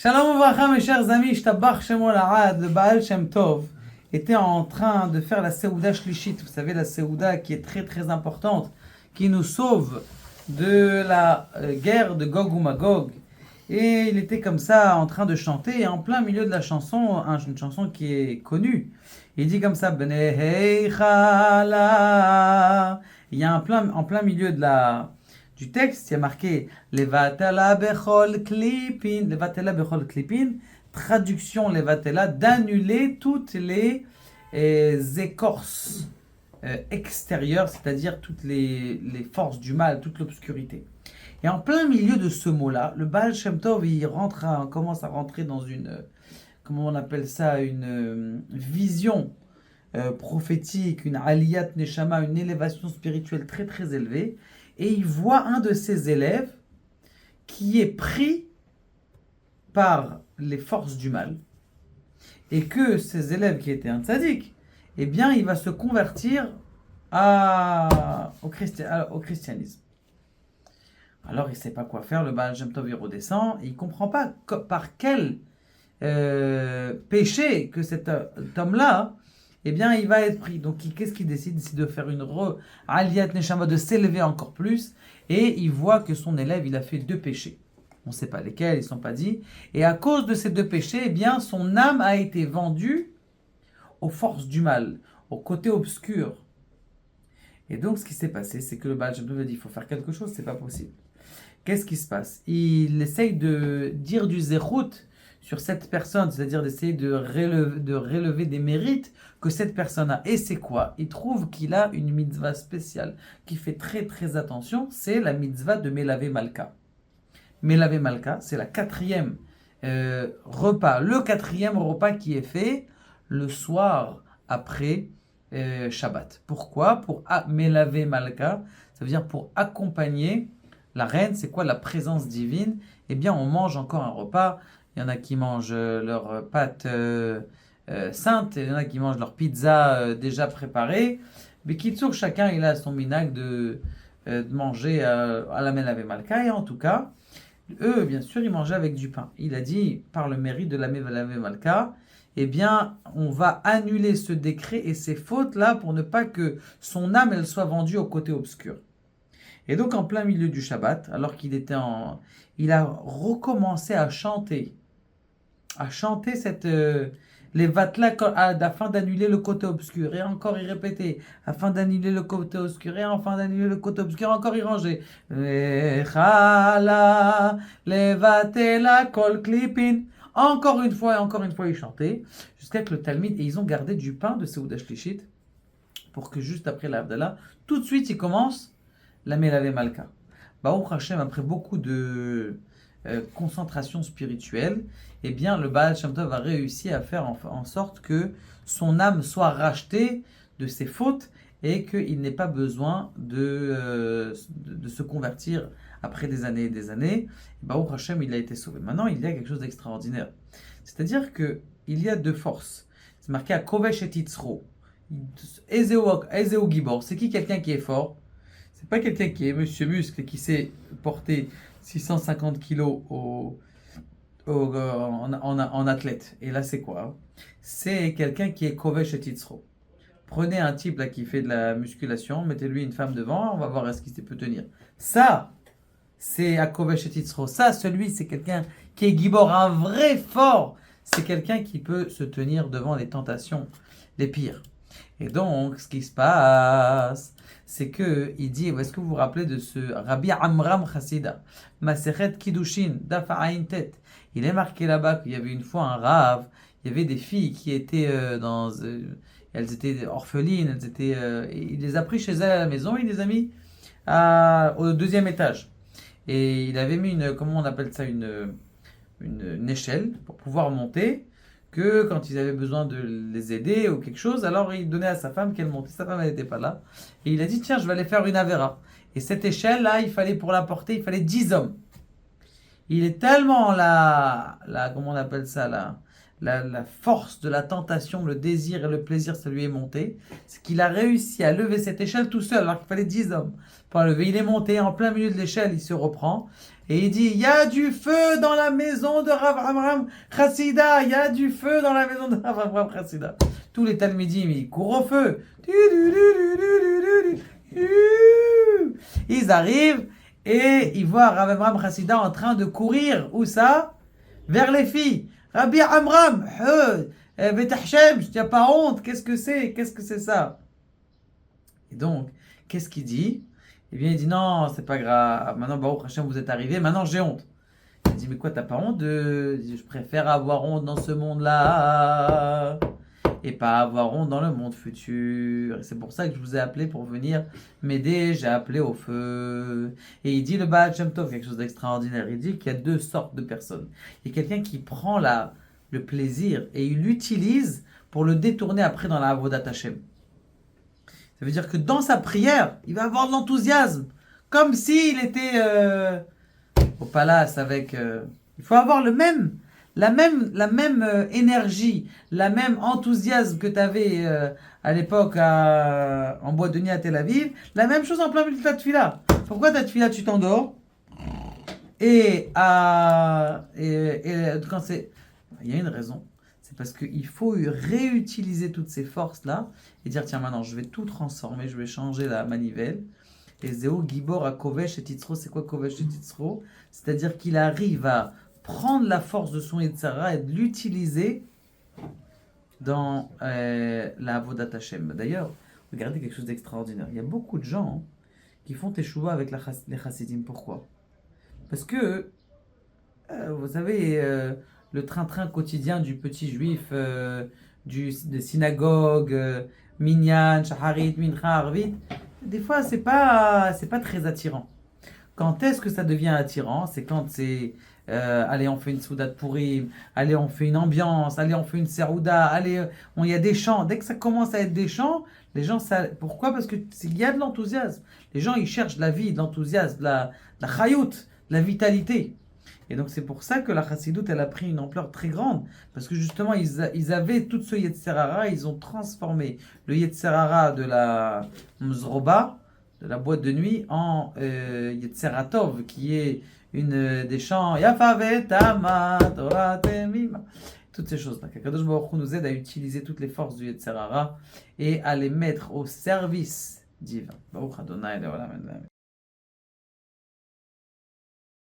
Shalom Uvracha, mes chers amis, Shtabach Shemo La'ad, le Baal Shem Tov, était en train de faire la Seouda Shlishit. Vous savez, la Seouda qui est très très importante, qui nous sauve de la guerre de Gog ou Magog. Et il était comme ça en train de chanter, et en plein milieu de la chanson, une chanson qui est connue, il dit comme ça, Bnei Chala. Il y a en plein milieu du texte, il y a marqué Levatala bechol klipin, Levatala bechol klipin, traduction Levatala, d'annuler toutes les écorces extérieures, c'est-à-dire toutes les forces du mal, toute l'obscurité. Et en plein milieu de ce mot-là, le Baal Shem Tov, commence à rentrer dans une, comment on appelle ça, une vision prophétique, une aliyat neshama, une élévation spirituelle très très élevée. Et il voit un de ses élèves qui est pris par les forces du mal. Et que ses élèves qui étaient un tzaddik, eh bien il va se convertir au christianisme. Alors il ne sait pas quoi faire, le Baal Shem Tov il redescend, et il ne comprend pas par quel péché que cet homme-là, eh bien il va être pris. Donc qu'est-ce qu'il décide? Il décide de faire une aliyat neshama, de s'élever encore plus, et il voit que son élève, il a fait 2 péchés. On ne sait pas lesquels, ils ne sont pas dit. Et à cause de ces 2 péchés, eh bien son âme a été vendue aux forces du mal, au côté obscur. Et donc ce qui s'est passé, c'est que le Baal Shem Tov a dit, il faut faire quelque chose, c'est pas possible. Qu'est-ce qui se passe? Il essaye de dire du zérout sur cette personne, c'est-à-dire d'essayer de relever des mérites que cette personne a. Et c'est quoi? Il trouve qu'il a une mitzvah spéciale qui fait très très attention, c'est la mitzvah de Melavé Malka. Melavé Malka, c'est la 4e repas, le 4e repas qui est fait le soir après Shabbat. Pourquoi? Pour Melavé Malka, ça veut dire pour accompagner la reine. C'est quoi la présence divine? Eh bien, on mange encore un repas. Il y en a qui mangent leur pâte sainte, il y en a qui mangent leur pizza déjà préparée. Mais Kitsour, chacun il a son minag de manger à la Melavé Malka. Et en tout cas, eux, bien sûr, ils mangeaient avec du pain. Il a dit, par le mérite de la Melavé Malka, eh bien, on va annuler ce décret et ces fautes-là pour ne pas que son âme, elle soit vendue au côté obscur. Et donc, en plein milieu du Shabbat, alors il a recommencé à chanter les vatla afin d'annuler le côté obscur. Et encore, il répétait, afin d'annuler le côté obscur. Et afin d'annuler le côté obscur, encore il rangeait. Encore une fois, il chantait, jusqu'à que le Talmud, et ils ont gardé du pain de Seouda Shlishit, pour que juste après l'Avdallah, tout de suite, il commence la Melavé Malka. Baruch Hashem, après beaucoup de concentration spirituelle, eh bien, le Baal Shem Tov a réussi à faire en sorte que son âme soit rachetée de ses fautes et qu'il n'ait pas besoin de se convertir après des années et des années. Baruch Hashem, il a été sauvé. Maintenant, il y a quelque chose d'extraordinaire. C'est-à-dire qu'il y a 2 forces. C'est marqué à Kovesh et Titzro. Ezeo Gibor. C'est qui quelqu'un qui est fort? C'est pas quelqu'un qui est Monsieur Muscle et qui sait porter 650 kilos en athlète. Et là, c'est quoi? C'est quelqu'un qui est Kovesh et Titzro. Prenez un type là qui fait de la musculation, mettez-lui une femme devant, on va voir est-ce qu'il peut tenir. Ça, c'est à Kovesh et Titzro. Ça, c'est quelqu'un qui est Gibor, un vrai fort. C'est quelqu'un qui peut se tenir devant les tentations les pires. Et donc, ce qui se passe, c'est que il dit, est-ce que vous vous rappelez de ce Rabbi Amram Chassida, Masechet Kiddushin, Daf Ayin Tet? Il est marqué là-bas qu'il y avait une fois un rave, il y avait des filles qui étaient elles étaient orphelines, il les a pris chez elles à la maison, il les a mis au 2e étage. Et il avait mis comment on appelle ça, une échelle pour pouvoir monter, que quand ils avaient besoin de les aider ou quelque chose, alors il donnait à sa femme qu'elle montait. Sa femme, elle n'était pas là. Et il a dit, tiens, je vais aller faire une avéra. Et cette échelle-là, pour la porter, il fallait 10 hommes. Il est tellement comment on appelle ça, la force de la tentation, le désir et le plaisir, ça lui est monté. C'est qu'il a réussi à lever cette échelle tout seul, alors qu'il fallait 10 hommes pour la lever. Il est monté en plein milieu de l'échelle, il se reprend. Et il dit, il y a du feu dans la maison de Rav Amram Chassida, il y a du feu dans la maison de Rav Amram Chassida. Tous les Talmidim, ils courent au feu. Ils arrivent et ils voient Rav Amram Chassida en train de courir. Où ça? Vers les filles. Rabbi Amram, Betachem, tu n'as pas honte, qu'est-ce que c'est? Qu'est-ce que c'est ça? Et donc, qu'est-ce qu'il dit? Eh bien, il dit non, c'est pas grave. Maintenant, Baruch Hashem, vous êtes arrivé. Maintenant, j'ai honte. Il dit, mais quoi, t'as pas honte Il dit, je préfère avoir honte dans ce monde-là et pas avoir honte dans le monde futur. Et c'est pour ça que je vous ai appelé pour venir m'aider. J'ai appelé au feu. Et il dit, le Baal Shem Tov, quelque chose d'extraordinaire. Il dit qu'il y a deux sortes de personnes. Il y a quelqu'un qui prend le plaisir et il l'utilise pour le détourner après dans la Avodat Hashem. Ça veut dire que dans sa prière, il va avoir de l'enthousiasme. Comme s'il était au palace avec... il faut avoir la même énergie, la même enthousiasme que tu avais à l'époque en boîte de nuit à Tel Aviv. La même chose en plein milieu de ta tefila. Pourquoi ta tefila, tu t'endors et quand c'est... Il y a une raison. C'est parce qu'il faut réutiliser toutes ces forces-là et dire, tiens, maintenant, je vais tout transformer, je vais changer la manivelle. Et Zéo, Gibor, à Kovesh et Titzro, c'est quoi Kovesh et Titzro? C'est-à-dire qu'il arrive à prendre la force de son Yetzara et de l'utiliser dans la Avodat Hashem. D'ailleurs, regardez quelque chose d'extraordinaire. Il y a beaucoup de gens qui font teshuva avec les chassidim. Pourquoi? Parce que, vous savez... le train-train quotidien du petit juif, de synagogue, minyan, shaharit, mincha, arvit, des fois c'est pas très attirant. Quand est-ce que ça devient attirant? C'est quand c'est allez, on fait une souda de Purim, allez, on fait une ambiance, allez, on fait une serouda, allez, il y a des chants. Dès que ça commence à être des chants, les gens, pourquoi? Parce qu'il y a de l'enthousiasme. Les gens, ils cherchent de la vie, de l'enthousiasme, de la chayout, de la vitalité. Et donc c'est pour ça que la chassidoute, elle a pris une ampleur très grande. Parce que justement, ils avaient tout ce Yetzerara, ils ont transformé le Yetzerara de la Mzroba, de la boîte de nuit, en Yetzeratov, qui est une des chants Yafavet Tama Torah Temima. Toutes ces choses-là. Kadosh Baruch Hu nous aide à utiliser toutes les forces du Yetzerara et à les mettre au service divin. Baruch Adonai Leolam.